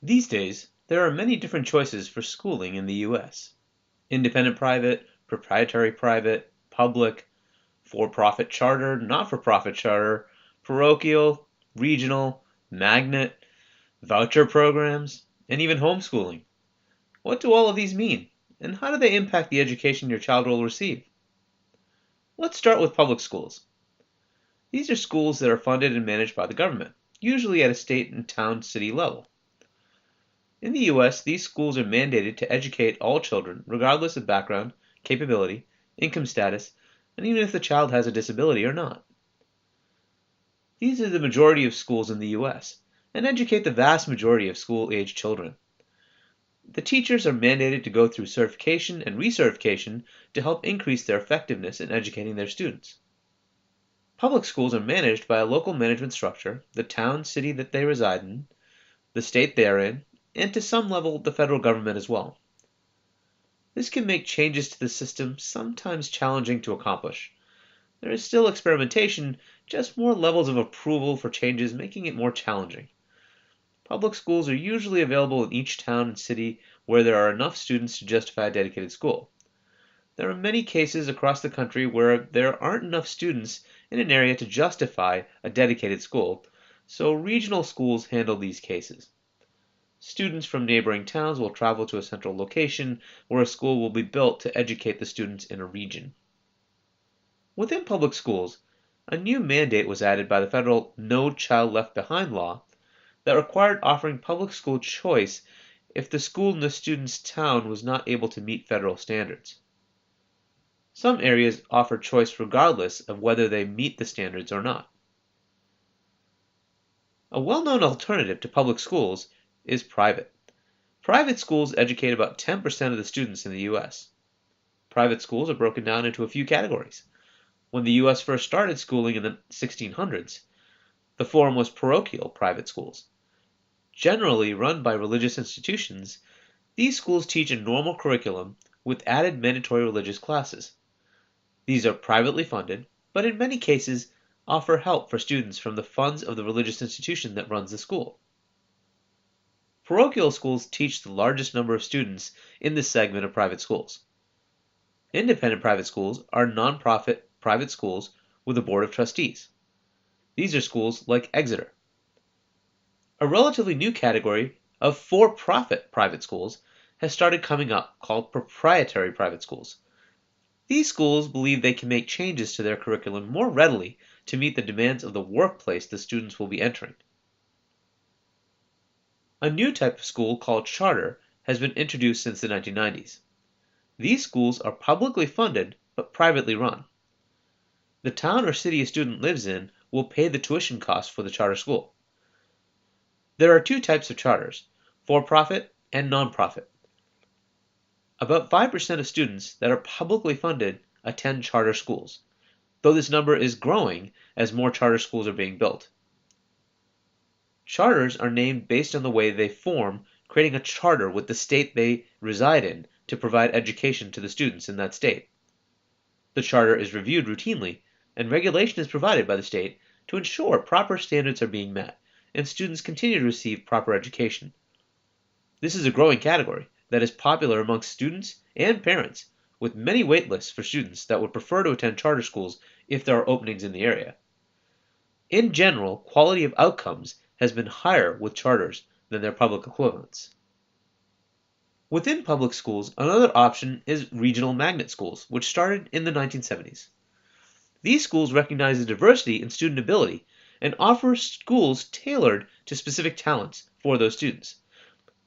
These days, there are many different choices for schooling in the US. Independent private, proprietary private, public, for-profit charter, not-for-profit charter, parochial, regional, magnet, voucher programs, and even homeschooling. What do all of these mean? And how do they impact the education your child will receive? Let's start with public schools. These are schools that are funded and managed by the government, usually at a state and town city level. In the US, these schools are mandated to educate all children, regardless of background, capability, income status, and even if the child has a disability or not. These are the majority of schools in the US, and educate the vast majority of school-age children. The teachers are mandated to go through certification and recertification to help increase their effectiveness in educating their students. Public schools are managed by a local management structure, the town, city that they reside in, the state they are in, and to some level the federal government as well. This can make changes to the system sometimes challenging to accomplish. There is still experimentation, just more levels of approval for changes making it more challenging. Public schools are usually available in each town and city where there are enough students to justify a dedicated school. There are many cases across the country where there aren't enough students in an area to justify a dedicated school, so regional schools handle these cases. Students from neighboring towns will travel to a central location where a school will be built to educate the students in a region. Within public schools, a new mandate was added by the federal No Child Left Behind law that required offering public school choice if the school in the student's town was not able to meet federal standards. Some areas offer choice regardless of whether they meet the standards or not. A well-known alternative to public schools is private. Private schools educate about 10% of the students in the US. Private schools are broken down into a few categories. When the US first started schooling in the 1600s, the form was parochial private schools. Generally run by religious institutions, these schools teach a normal curriculum with added mandatory religious classes. These are privately funded, but in many cases offer help for students from the funds of the religious institution that runs the school. Parochial schools teach the largest number of students in this segment of private schools. Independent private schools are non-profit private schools with a board of trustees. These are schools like Exeter. A relatively new category of for-profit private schools has started coming up called proprietary private schools. These schools believe they can make changes to their curriculum more readily to meet the demands of the workplace the students will be entering. A new type of school called charter has been introduced since the 1990s. These schools are publicly funded but privately run. The town or city a student lives in will pay the tuition costs for the charter school. There are two types of charters, for-profit and non-profit. About 5% of students that are publicly funded attend charter schools, though this number is growing as more charter schools are being built. Charters are named based on the way they form, creating a charter with the state they reside in to provide education to the students in that state. The charter is reviewed routinely, and regulation is provided by the state to ensure proper standards are being met and students continue to receive proper education. This is a growing category that is popular amongst students and parents, with many wait lists for students that would prefer to attend charter schools if there are openings in the area. In general, quality of outcomes has been higher with charters than their public equivalents. Within public schools, another option is regional magnet schools, which started in the 1970s. These schools recognize the diversity in student ability and offer schools tailored to specific talents for those students.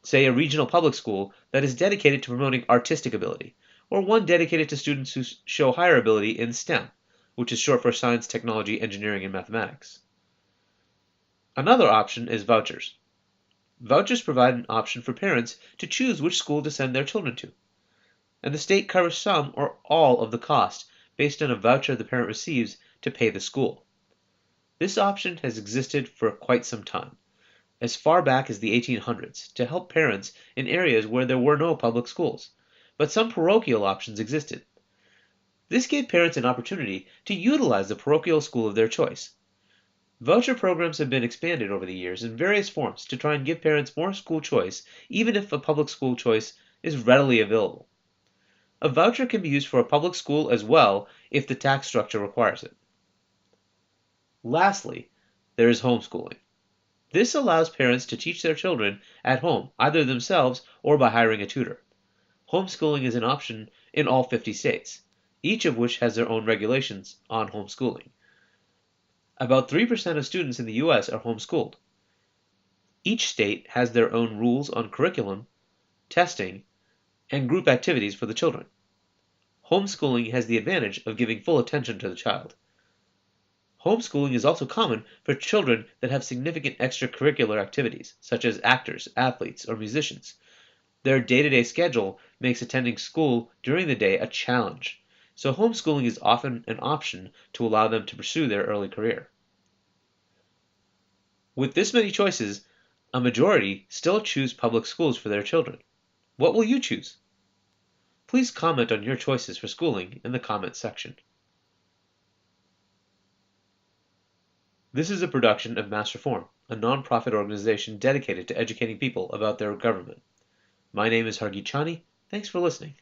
Say a regional public school that is dedicated to promoting artistic ability, or one dedicated to students who show higher ability in STEM, which is short for science, technology, engineering, and mathematics. Another option is vouchers. Vouchers provide an option for parents to choose which school to send their children to, and the state covers some or all of the cost based on a voucher the parent receives to pay the school. This option has existed for quite some time, as far back as the 1800s, to help parents in areas where there were no public schools, but some parochial options existed. This gave parents an opportunity to utilize the parochial school of their choice. Voucher programs have been expanded over the years in various forms to try and give parents more school choice, even if a public school choice is readily available. A voucher can be used for a public school as well if the tax structure requires it. Lastly, there is homeschooling. This allows parents to teach their children at home, either themselves or by hiring a tutor. Homeschooling is an option in all 50 states, each of which has their own regulations on homeschooling. About 3% of students in the US are homeschooled. Each state has their own rules on curriculum, testing, and group activities for the children. Homeschooling has the advantage of giving full attention to the child. Homeschooling is also common for children that have significant extracurricular activities, such as actors, athletes, or musicians. Their day-to-day schedule makes attending school during the day a challenge, so homeschooling is often an option to allow them to pursue their early career. With this many choices, a majority still choose public schools for their children. What will you choose? Please comment on your choices for schooling in the comments section. This is a production of MassReform, a non-profit organization dedicated to educating people about their government. My name is Hargeet Chani. Thanks for listening.